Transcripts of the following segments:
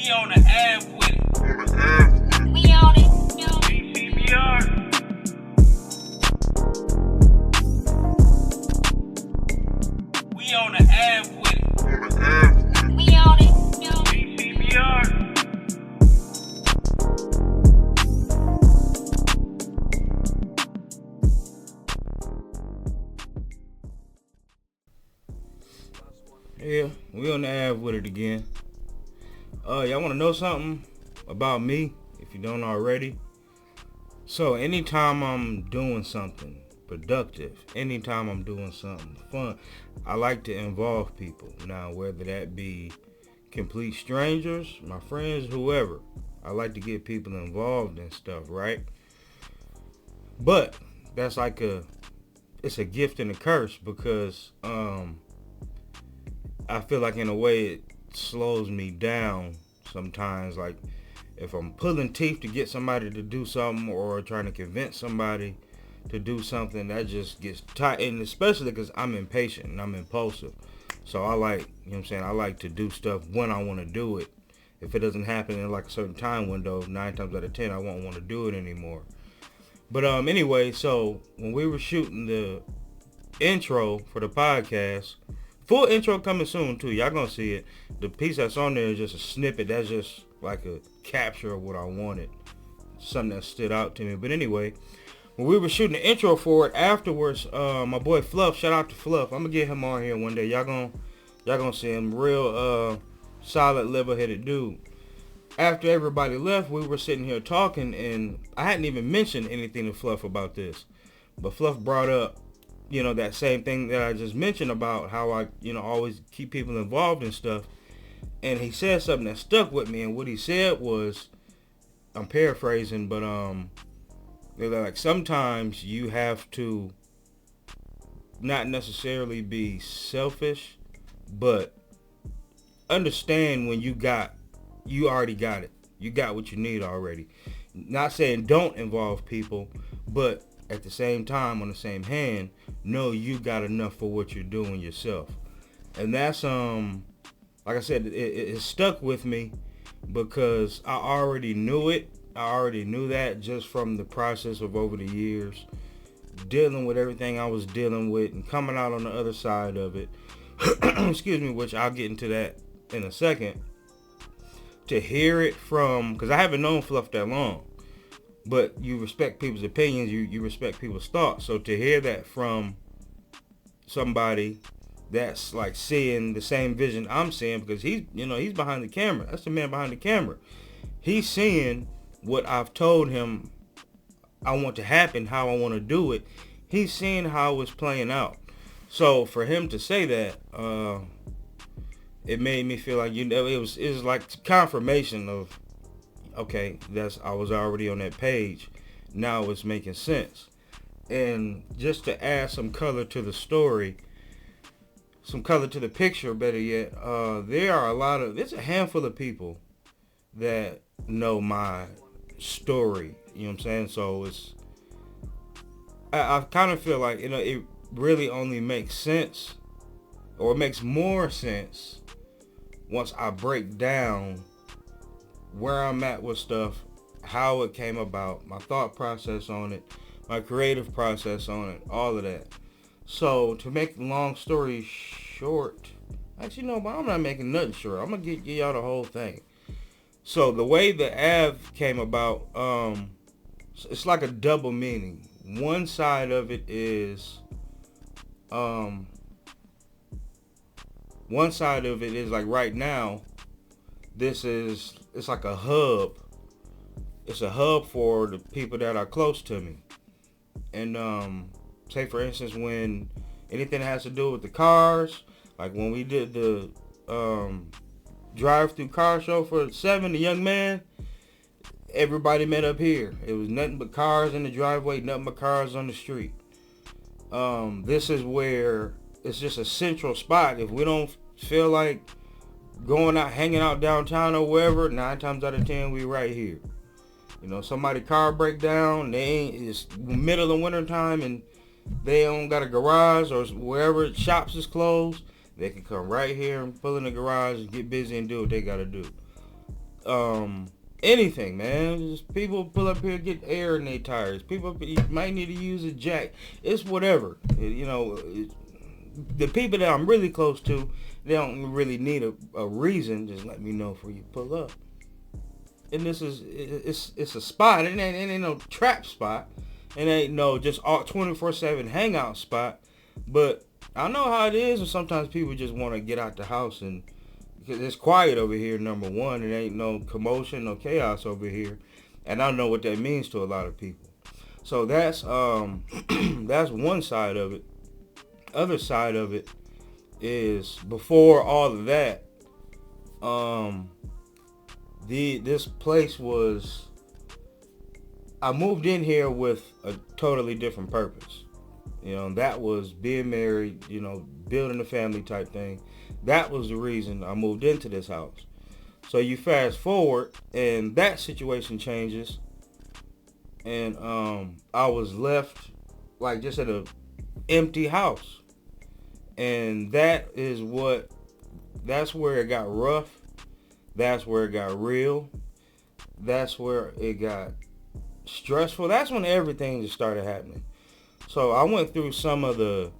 We on the Ave with it. We on it. DCBR. We on the Ave with it. We on it. DCBR. Yeah, we on the Ave with it again. Y'all want to know something about me, if you don't already? So, anytime I'm doing something productive, anytime I'm doing something fun, I like to involve people. Now, whether that be complete strangers, my friends, whoever, I like to get people involved in stuff, right? But, that's like it's a gift and a curse because, I feel like in a way it slows me down sometimes. Like if I'm pulling teeth to get somebody to do something or trying to convince somebody to do something, that just gets tight. And especially because I'm impatient and I'm impulsive. So I like, you know what I'm saying, I like to do stuff when I want to do it. If it doesn't happen in like a certain time window, 9 times out of 10, I won't want to do it anymore. But anyway, so when we were shooting the intro for the podcast, full intro coming soon too. Y'all gonna see it. The piece that's on there is just a snippet. That's just like a capture of what I wanted. Something that stood out to me. But anyway, when we were shooting the intro for it, afterwards, my boy Fluff, shout out to Fluff. I'm gonna get him on here one day. Y'all gonna see him. Real solid, level-headed dude. After everybody left, we were sitting here talking, and I hadn't even mentioned anything to Fluff about this. But Fluff brought up, you know, that same thing that I just mentioned about how I, you know, always keep people involved in stuff. And he said something that stuck with me. And what he said was, I'm paraphrasing, but like sometimes you have to not necessarily be selfish, but understand when you already got it. You got what you need already. Not saying don't involve people, but at the same time, on the same hand, know you got enough for what you're doing yourself. And that's, like I said, it stuck with me because I already knew it. I already knew that just from the process of over the years, dealing with everything I was dealing with and coming out on the other side of it. Excuse me, which I'll get into that in a second. To hear it from, because I haven't known Fluff that long. But you respect people's opinions, you respect people's thoughts. So to hear that from somebody that's like seeing the same vision I'm seeing, because he's behind the camera. That's the man behind the camera. He's seeing what I've told him I want to happen, how I want to do it. He's seeing how it's playing out. So for him to say that, it made me feel like, you know, it was like confirmation of, okay, I was already on that page. Now it's making sense. And just to add some color to the story, some color to the picture, better yet, there's a handful of people that know my story. You know what I'm saying? So I kind of feel like, you know, it really only makes sense, or it makes more sense once I break down where I'm at with stuff, how it came about, my thought process on it, my creative process on it, all of that. So to make a long story short, actually no, but I'm not making nothing short. I'm gonna give y'all the whole thing. So the way the Ave came about, it's like a double meaning. One side of it is, like right now, it's like a hub. It's a hub for the people that are close to me. And say for instance, when anything that has to do with the cars, like when we did the drive-through car show for 7, the young man, everybody met up here. It was nothing but cars in the driveway, nothing but cars on the street. This is where it's just a central spot. If we don't feel like going out, hanging out downtown or wherever, 9 times out of 10, we right here. You know, somebody car break down, it's middle of winter time and they don't got a garage, or wherever shops is closed, they can come right here and pull in the garage and get busy and do what they got to do. anything, man. Just people pull up here, get air in their tires. People might need to use a jack. It's whatever. The people that I'm really close to, they don't really need a reason. Just let me know before you pull up. And it's a spot. It ain't no trap spot. It ain't no just all 24/7 hangout spot. But I know how it is, and sometimes people just want to get out the house, and because it's quiet over here. Number one, it ain't no commotion, no chaos over here, and I know what that means to a lot of people. So that's that's one side of it. Other side of it is before all of that. This place was. I moved in here with a totally different purpose. That was being married, building a family type thing. That was the reason I moved into this house. So you fast forward and that situation changes. And I was left like just at a empty house. And that's where it got rough. That's where it got real. That's where it got stressful. That's when everything just started happening. So I went through some of the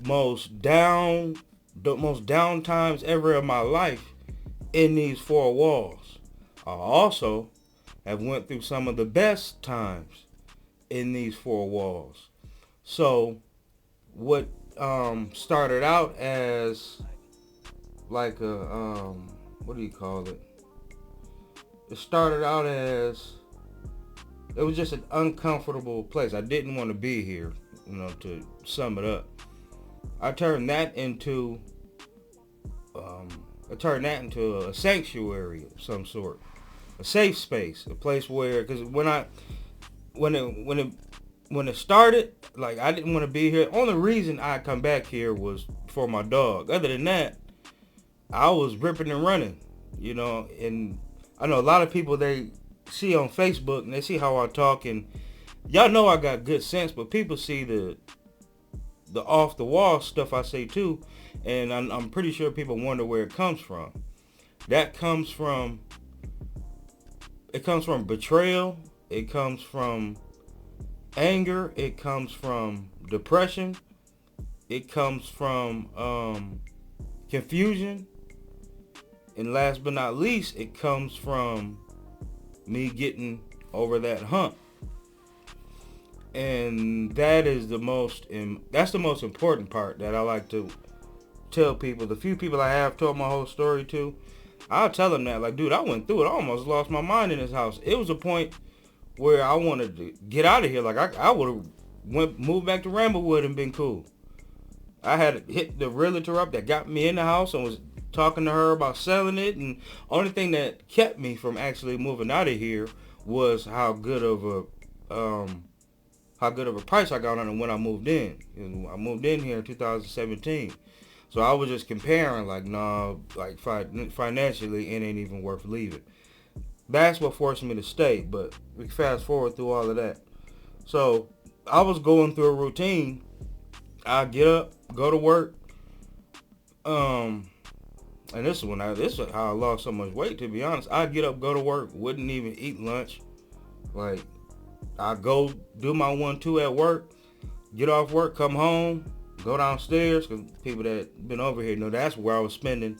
most down times ever in my life in these four walls. I also have went through some of the best times in these four walls. So what started out as like a what do you call it? It started out as it was just an uncomfortable place. I didn't want to be here, to sum it up. I turned that into a sanctuary of some sort, a safe space, a place where, because when it started, like I didn't want to be here. Only reason I come back here was for my dog. Other than that, I was ripping and running, and I know a lot of people, they see on Facebook and they see how I talk, and y'all know I got good sense, but people see the off the wall stuff I say too, and I'm pretty sure people wonder where it comes from. It comes from betrayal. It comes from anger. It comes from depression. It comes from confusion, and last but not least, it comes from me getting over that hump. And that's the most important part that I like to tell people. The few people I have told my whole story to, I'll tell them that, like, dude, I went through it. I almost lost my mind in this house. It was a point where I wanted to get out of here. Like, I would have moved back to Ramblewood and been cool. I had hit the realtor up that got me in the house and was talking to her about selling it, and only thing that kept me from actually moving out of here was how good of a price I got on it when I moved in. And I moved in here in 2017, so I was just comparing, like, nah, like financially it ain't even worth leaving. That's what forced me to stay. But we fast forward through all of that. So I was going through a routine. I get up, go to work, and this is how I lost so much weight, to be honest. I get up, go to work, wouldn't even eat lunch. Like, I go do my 1-2 at work, get off work, come home, go downstairs, because people that been over here know that's where I was spending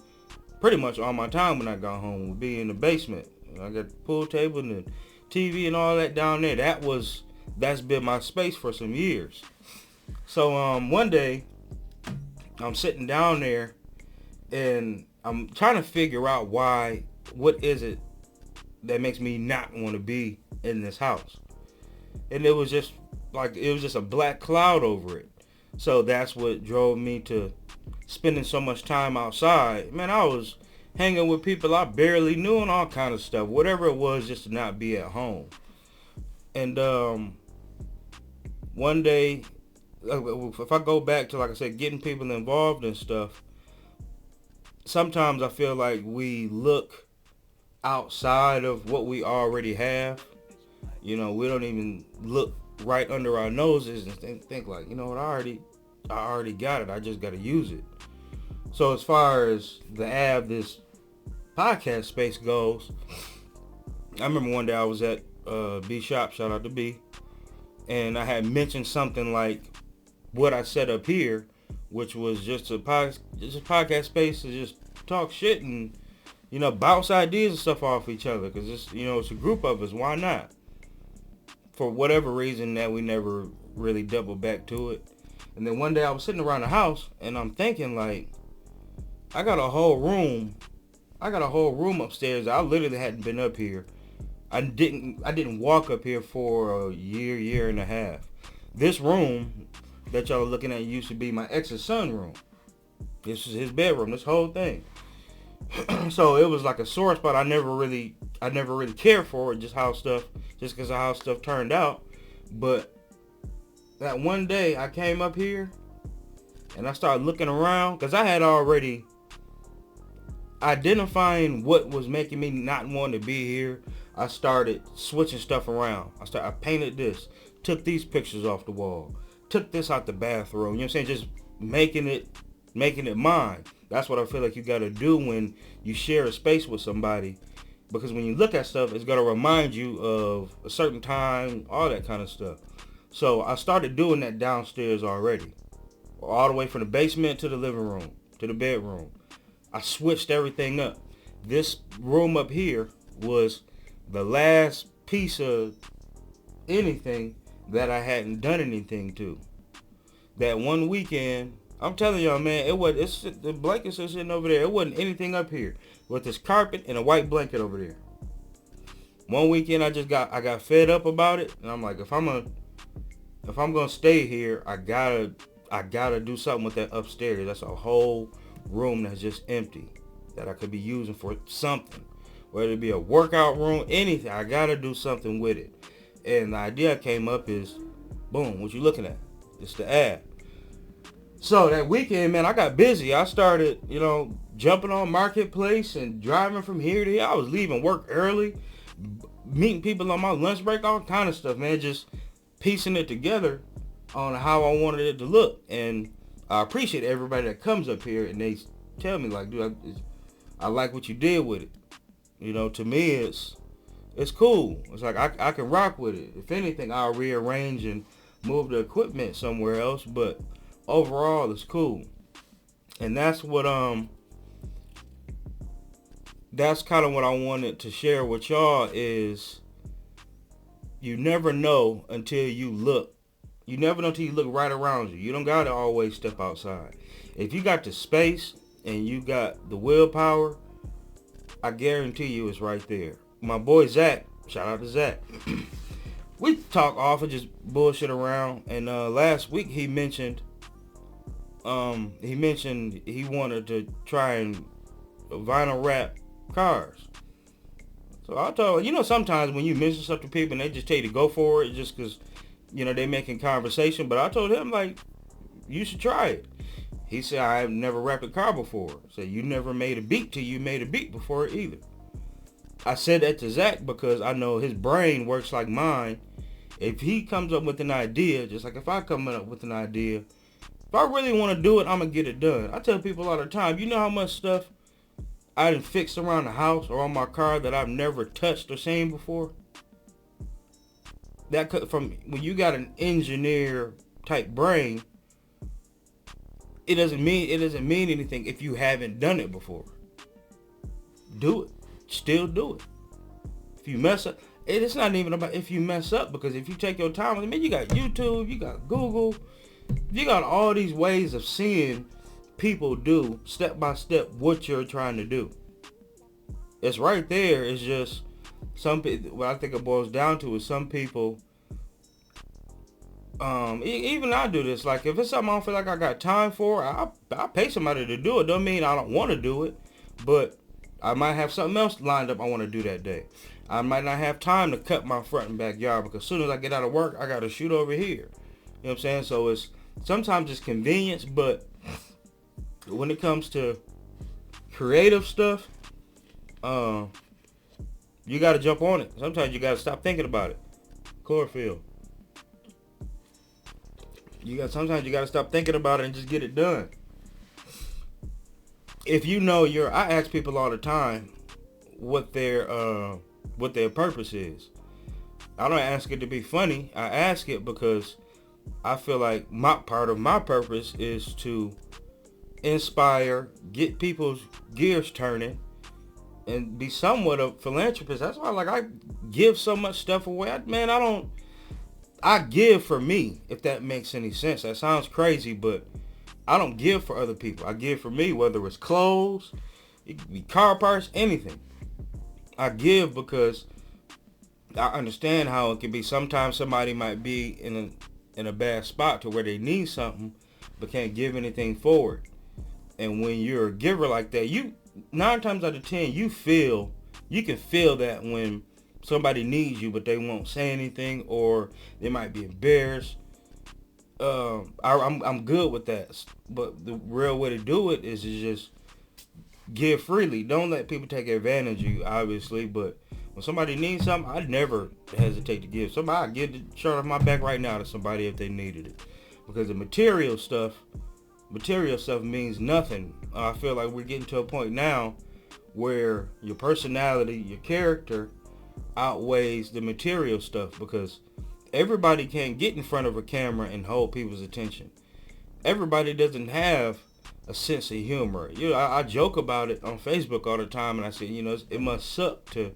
pretty much all my time when I got home, would be in the basement. I got the pool table and the TV and all that down there. That's been my space for some years. So one day, I'm sitting down there, and I'm trying to figure out what is it that makes me not want to be in this house. And it was just a black cloud over it. So that's what drove me to spending so much time outside. Man, I was hanging with people I barely knew and all kind of stuff. Whatever it was, just to not be at home. And one day, if I go back to, like I said, getting people involved and stuff, sometimes I feel like we look outside of what we already have. We don't even look right under our noses and think like, what, I already got it. I just got to use it. So as far as the Ave, this podcast space goes, I remember one day I was at B Shop, shout out to B, and I had mentioned something like what I set up here, which was just a podcast space to just talk shit and, you know, bounce ideas and stuff off each other, because it's, you know, it's a group of us. Why not? For whatever reason that we never really doubled back to it. And then one day I was sitting around the house and I'm thinking, like, I got a whole room upstairs. I literally hadn't been up here. I didn't walk up here for a year and a half. This room that y'all are looking at used to be my ex's son room. This is his bedroom, this whole thing. So it was like a sore spot. I never really cared for it, just because of how stuff turned out. But that one day I came up here and I started looking around, because I had already identifying what was making me not want to be here. I started switching stuff around. I painted this, took these pictures off the wall, took this out the bathroom. You know what I'm saying? Just making it mine. That's what I feel like you got to do when you share a space with somebody, because when you look at stuff, it's going to remind you of a certain time, all that kind of stuff. So I started doing that downstairs already, all the way from the basement to the living room to the bedroom. I switched everything up. This room up here was the last piece of anything that I hadn't done anything to. That one weekend, I'm telling y'all, man, the blankets are sitting over there. It wasn't anything up here with this carpet and a white blanket over there. One weekend I got fed up about it, and I'm like, if I'm gonna stay here, I gotta do something with that upstairs. That's a whole room that's just empty that I could be using for something, whether it be a workout room, anything. I gotta do something with it. And the idea came up is, boom, what you looking at? It's the ad. So that weekend, man, I got busy. I started, you know, jumping on Marketplace and driving from here to here. I was leaving work early, meeting people on my lunch break, all kind of stuff, man, just piecing it together on how I wanted it to look. And I appreciate everybody that comes up here and they tell me, like, dude, I like what you did with it. You know, to me, it's cool. It's like I can rock with it. If anything, I'll rearrange and move the equipment somewhere else, but overall, it's cool. And that's what that's kind of what I wanted to share with y'all is, you never know until you look. You never know until you look right around you. You don't gotta always step outside. If you got the space and you got the willpower, I guarantee you it's right there. My boy Zach, shout out to Zach. We talk often, just bullshit around, and last week he mentioned he wanted to try and vinyl wrap cars. So I told him, you know, sometimes when you mention stuff to people and they just tell you to go for it just because, you know, they making conversation. But I told him, like, you should try it. He said, I've never wrapped a car before. I said, you never made a beat till you made a beat before either. I said that to Zach because I know his brain works like mine. If he comes up with an idea, just like if I come up with an idea, if I really want to do it, I'm going to get it done. I tell people all the time, you know how much stuff I done fixed around the house or on my car that I've never touched or seen before? That from when you got an engineer type brain, it doesn't mean anything if you haven't done it before. Do it. Still do it. If you mess up, it's not even about if you mess up, because if you take your time, I mean, you got YouTube, you got Google, you got all these ways of seeing people do step by step what you're trying to do. It's right there. It's just some people. What I think it boils down to is some people. Even I do this. Like if it's something I don't feel like I got time for, I pay somebody to do it. Don't mean I don't want to do it, but I might have something else lined up I want to do that day. I might not have time to cut my front and backyard because as soon as I get out of work, I got to shoot over here. You know what I'm saying? So sometimes it's convenience, but when it comes to creative stuff, you got to jump on it. Sometimes you got to stop thinking about it. Chlorophyll. Sometimes you got to stop thinking about it and just get it done. If you know I ask people all the time, what their purpose is. I don't ask it to be funny. I ask it because I feel like part of my purpose is to inspire, get people's gears turning, and be somewhat of a philanthropist. That's why I give so much stuff away. I give for me, if that makes any sense. That sounds crazy, but I don't give for other people. I give for me, whether it's clothes, it could be car parts, anything. I give because I understand how it can be. Sometimes somebody might be in a bad spot to where they need something but can't give anything forward. And when you're a giver like that, 9 times out of 10, you can feel that when somebody needs you, but they won't say anything, or they might be embarrassed. I'm good with that, but the real way to do it is to just give freely. Don't let people take advantage of you, obviously, but when somebody needs something, I never hesitate to give. I'd give the shirt off my back right now to somebody if they needed it, because the material stuff means nothing. I feel like we're getting to a point now where your personality, your character outweighs the material stuff, because everybody can't get in front of a camera and hold people's attention. Everybody doesn't have a sense of humor. I joke about it on Facebook all the time, and I say, it must suck to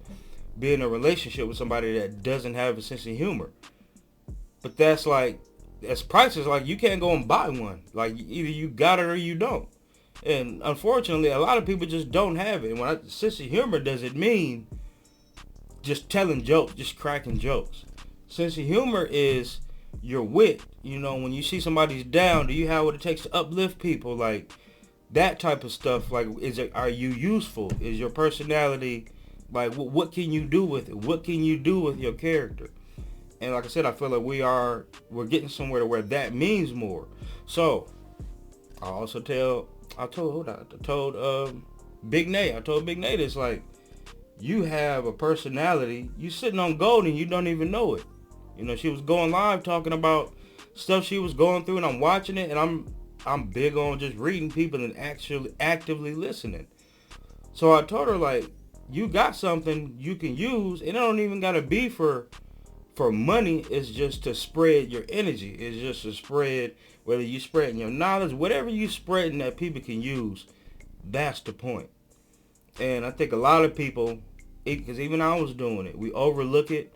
be in a relationship with somebody that doesn't have a sense of humor. But that's priceless. Like, you can't go and buy one. Like, either you got it or you don't. And unfortunately, a lot of people just don't have it. And sense of humor doesn't mean just telling jokes, just cracking jokes. Sense of humor is your wit. When you see somebody's down, do you have what it takes to uplift people? Like, that type of stuff. Like, are you useful? Is your personality, like, what can you do with it? What can you do with your character? And like I said, I feel like we're getting somewhere to where that means more. So I also told Big Nate. I told Big Nate, it's like, you have a personality. You sitting on gold and you don't even know it. She was going live talking about stuff she was going through, and I'm watching it, and I'm big on just reading people and actually actively listening. So I told her, like, you got something you can use, and it don't even gotta be for money. It's just to spread your energy. It's just to spread, whether you spreading your knowledge, whatever you spreading that people can use. That's the point. And I think a lot of people, because even I was doing it, we overlook it.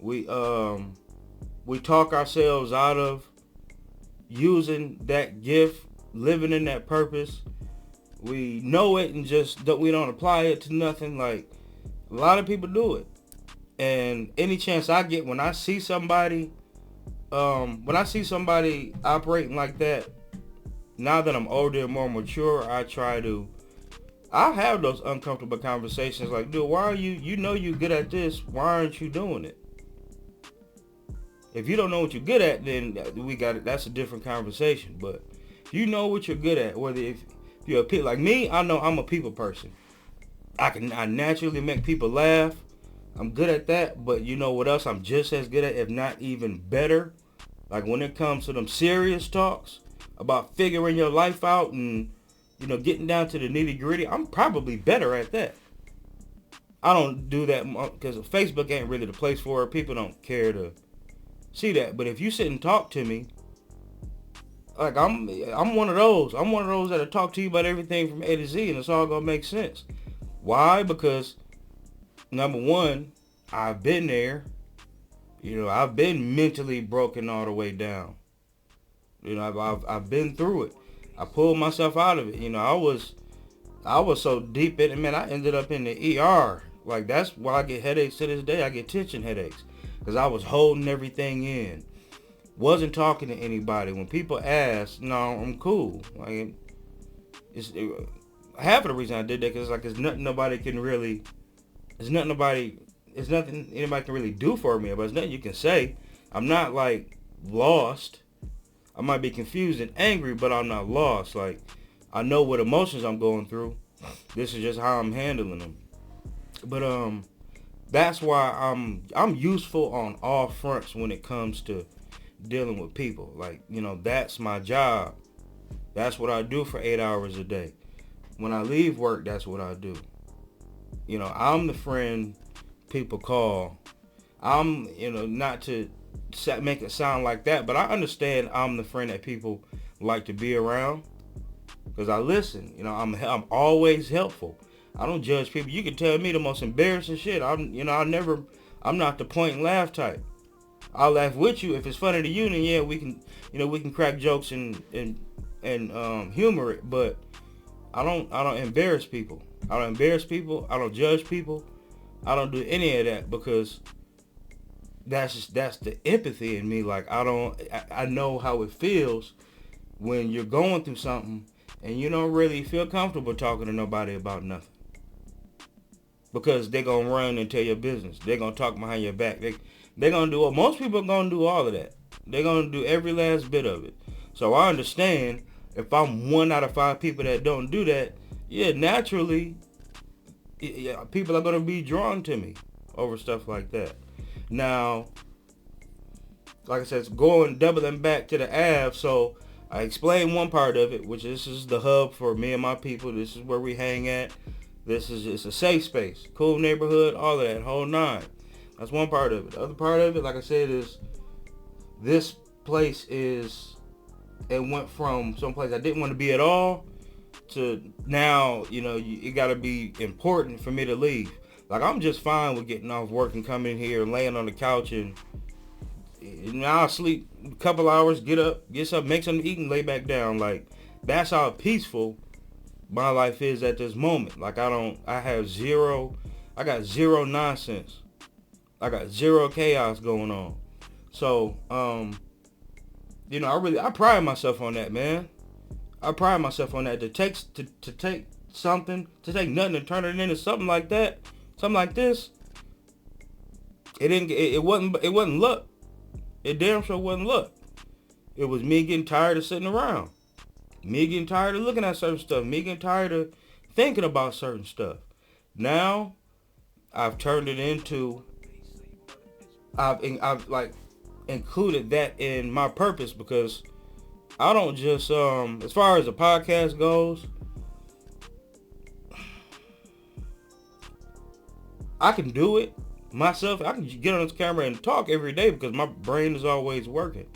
We talk ourselves out of using that gift, living in that purpose. We know it and we don't apply it to nothing. Like, a lot of people do it. And any chance I get, when I see somebody operating like that, now that I'm older and more mature, I have those uncomfortable conversations like, dude, why are you're good at this, why aren't you doing it? If you don't know what you're good at, then that's a different conversation. But if you know what you're good at, whether if you're like me, I know I'm a people person. I naturally make people laugh. I'm good at that, but you know what else I'm just as good at, if not even better? Like, when it comes to them serious talks about figuring your life out and, getting down to the nitty gritty, I'm probably better at that. I don't do that because Facebook ain't really the place for it. People don't care to see that. But if you sit and talk to me, like, I'm one of those. I'm one of those that'll talk to you about everything from A to Z, and it's all gonna make sense. Why? Because, number one, I've been there. I've been mentally broken all the way down. I've been through it. I pulled myself out of it. I was so deep in it, man, I ended up in the ER. Like, that's why I get headaches to this day. I get tension headaches because I was holding everything in. Wasn't talking to anybody. When people ask, no, I'm cool. Like, half of the reason I did that because it's nothing anybody can really do for me. But it's nothing you can say. I'm not, like, lost. I might be confused and angry, but I'm not lost. Like, I know what emotions I'm going through. This is just how I'm handling them. But that's why I'm useful on all fronts when it comes to dealing with people. Like, that's my job. That's what I do for 8 hours a day. When I leave work, that's what I do. I'm the friend people call. I'm, not to make it sound like that, but I understand I'm the friend that people like to be around because I listen. I'm always helpful. I don't judge people. You can tell me the most embarrassing shit. I'm not the point and laugh type. I'll laugh with you if it's funny to you. Then yeah, we can crack jokes and humor it. But I don't embarrass people. I don't embarrass people. I don't judge people. I don't do any of that because that's the empathy in me. Like I know how it feels when you're going through something and you don't really feel comfortable talking to nobody about nothing. Because they're going to run and tell your business. They're going to talk behind your back. They're going to do most people are going to do all of that. They're going to do every last bit of it. So I understand if I'm 1 out of 5 people that don't do that, yeah, naturally, people are going to be drawn to me over stuff like that. Now, like I said, it's doubling back to the Ave. So I explained one part of it, which this is the hub for me and my people. This is where we hang at. It's a safe space, cool neighborhood, all of that, whole nine. That's one part of it. The other part of it, like I said, is this place it went from someplace I didn't want to be at all to now, it got to be important for me to leave. Like, I'm just fine with getting off work and coming here and laying on the couch and I'll sleep a couple hours, get up, get something, make something to eat and lay back down. Like, that's how peaceful my life is at this moment. Like, I got zero nonsense. I got zero chaos going on. So, I pride myself on that, man. I pride myself on that. To take nothing and turn it into something like that, something like this. It wasn't luck. It damn sure wasn't luck. It was me getting tired of sitting around. Me getting tired of looking at certain stuff. Me getting tired of thinking about certain stuff. Now, I've turned it into, I've like included that in my purpose because I don't just, as far as the podcast goes, I can do it myself. I can get on this camera and talk every day because my brain is always working.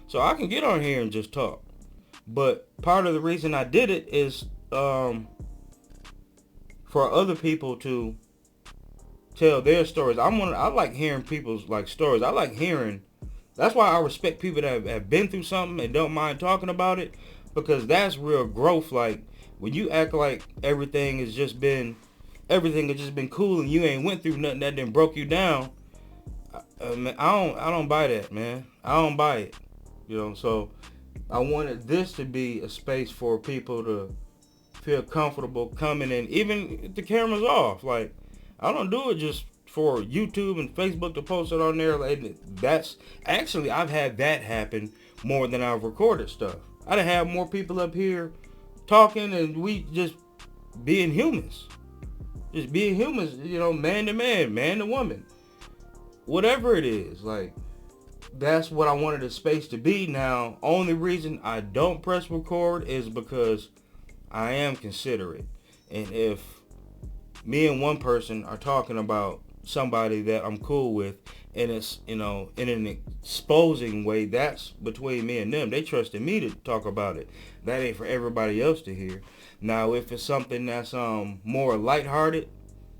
So I can get on here and just talk. But part of the reason I did it is for other people to tell their stories. I like hearing people's like stories. I like hearing. That's why I respect people that have been through something and don't mind talking about it, because that's real growth. Like when you act like everything has just been cool and you ain't went through nothing that done broke you down. I don't buy that, man. I don't buy it. So I wanted this to be a space for people to feel comfortable coming in, even if the camera's off. Like, I don't do it just for YouTube and Facebook to post it on there. Like, that's actually, I've had that happen more than I've recorded stuff. I'd have more people up here talking and we just being humans. Just being humans, man to man, man to woman. Whatever it is, like, that's what I wanted the space to be. Now, only reason I don't press record is because I am considerate. And if me and one person are talking about somebody that I'm cool with, and it's, in an exposing way, that's between me and them. They trusted me to talk about it. That ain't for everybody else to hear. Now, if it's something that's more lighthearted,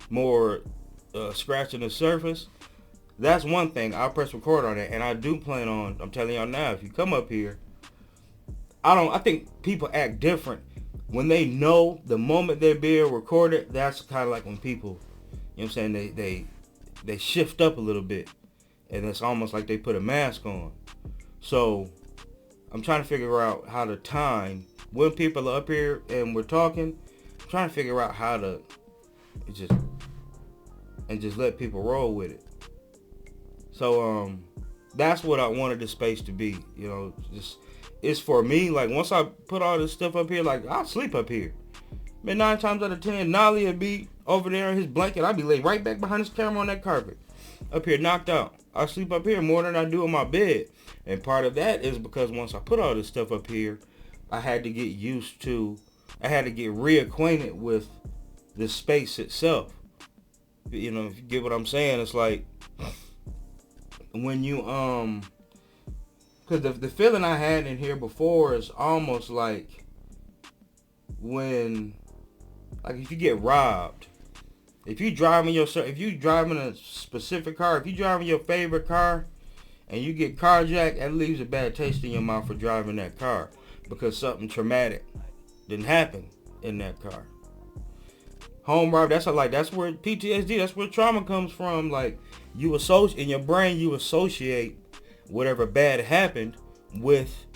more scratching the surface, that's one thing. I'll press record on it, and I do plan on, I'm telling y'all now, if you come up here, I think people act different when they know the moment they're being recorded. That's kind of like when people, what I'm saying, they shift up a little bit, and it's almost like they put a mask on. So I'm trying to figure out how to time when people are up here and we're talking. I'm trying to figure out how to just let people roll with it. So that's what I wanted the space to be. Just it's for me. Like, once I put all this stuff up here, like, I'll sleep up here. Man, 9 times out of 10, Nolly would be over there in his blanket. I'd be laid right back behind his camera on that carpet, up here knocked out. I sleep up here more than I do in my bed. And part of that is because once I put all this stuff up here, I had to get reacquainted with the space itself. You know, if you get what I'm saying, it's like when you because the feeling I had in here before is almost like when, like, if you get robbed, if you driving a specific car, if you driving your favorite car and you get carjacked, that leaves a bad taste in your mouth for driving that car because something traumatic didn't happen in that car. Home robbery, that's where PTSD, that's where trauma comes from. Like, in your brain, you associate whatever bad happened with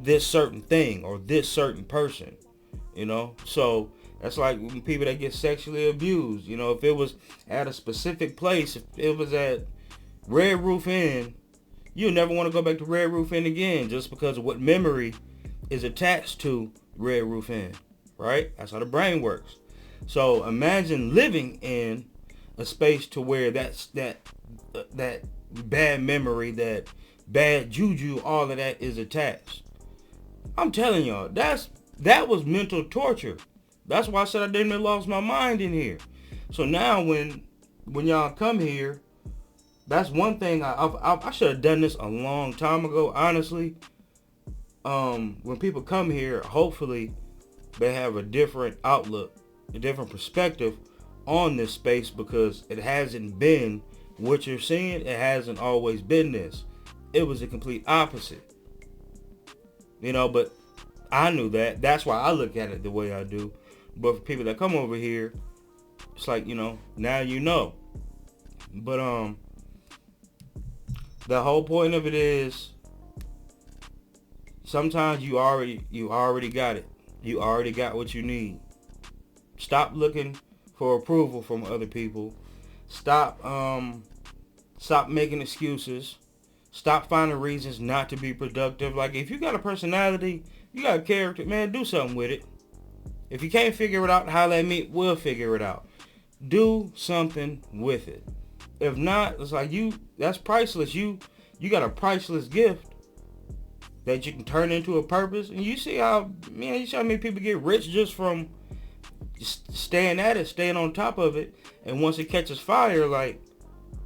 this certain thing or this certain person, you know? So that's like when people that get sexually abused, you know, if it was at a specific place, if it was at Red Roof Inn, you'll never want to go back to Red Roof Inn again just because of what memory is attached to Red Roof Inn, right? That's how the brain works. So imagine living in a space to where that bad memory, that bad juju, all of that is attached. I'm telling y'all, that was mental torture. That's why I said I didn't have lost my mind in here. So now when y'all come here, that's one thing I should have done this a long time ago, honestly. When people come here, hopefully they have a different outlook, a different perspective on this space, because it hasn't been what you're seeing. It hasn't always been this. It was a complete opposite. You know, but I knew that. That's why I look at it the way I do. But for people that come over here, it's like, you know, now you know. But the whole point of it is sometimes you already got it. You already got what you need. Stop looking for approval from other people. Stop making excuses. Stop finding reasons not to be productive. Like, if you got a personality, you got a character, man, do something with it. If you can't figure it out, holla at me, we'll figure it out. Do something with it. If not, it's like that's priceless. You got a priceless gift that you can turn into a purpose. And you see how many people get rich just from staying at it, staying on top of it. And once it catches fire, like,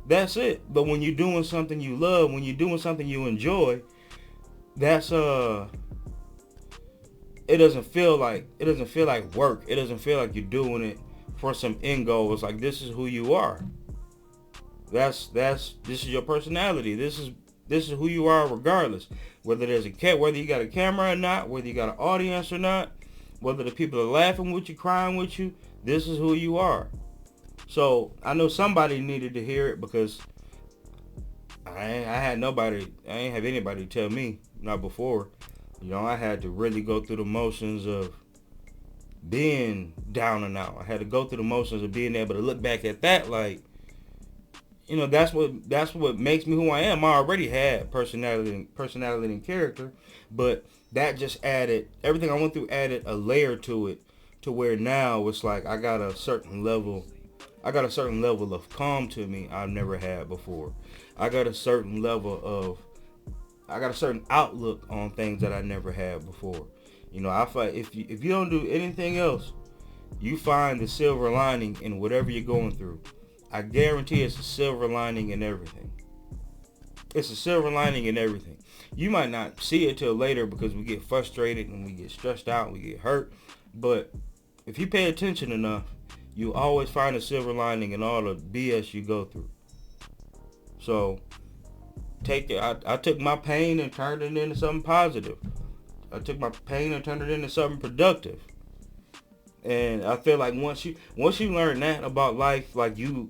that's it. But when you're doing something you love, when you're doing something you enjoy, that's it doesn't feel like work. It doesn't feel like you're doing it for some end goal. It's like, this is who you are. This is your personality. This is who you are regardless. Whether whether you got a camera or not, whether you got an audience or not, whether the people are laughing with you, crying with you, this is who you are. So I know somebody needed to hear it, because I ain't have anybody tell me, not before. You know, I had to really go through the motions of being down and out. I had to go through the motions of being able to look back at that, like, you know, that's what makes me who I am. I already had personality and character, but that just added, everything I went through added a layer to it, to where now it's like I got a certain level of calm to me I've never had before. I got a certain outlook on things that I never had before. You know, I find if you don't do anything else, you find the silver lining in whatever you're going through. I guarantee it's a silver lining in everything. It's a silver lining in everything. You might not see it till later because we get frustrated and we get stressed out and we get hurt. But if you pay attention enough, you always find a silver lining in all the BS you go through. So I took my pain and turned it into something positive. I took my pain and turned it into something productive. And I feel like once you learn that about life, like you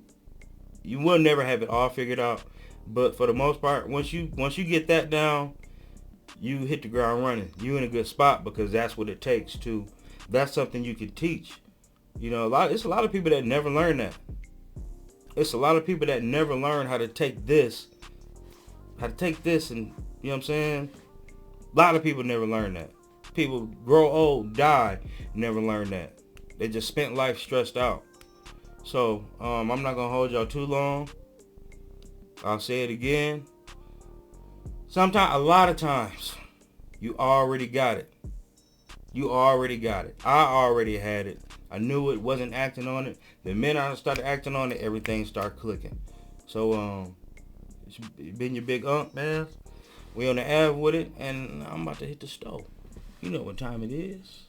will never have it all figured out. But for the most part, once you get that down, you hit the ground running. You in a good spot, because that's what it takes to. That's something you can teach. You know, it's a lot of people that never learn that. It's a lot of people that never learn how to take this, and, you know what I'm saying? A lot of people never learn that. People grow old, die, never learn that. They just spent life stressed out. So, I'm not going to hold y'all too long. I'll say it again. A lot of times, you already got it. You already got it. I already had it. I knew it, wasn't acting on it. The minute I started acting on it, everything started clicking. So, it's been your big unk, man. We on the Ave with it, and I'm about to hit the stove. You know what time it is.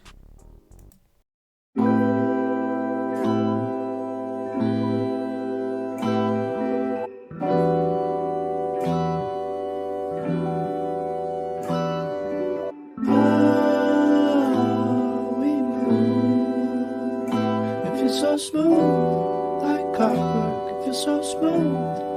So smooth, like clockwork, it feels so smooth.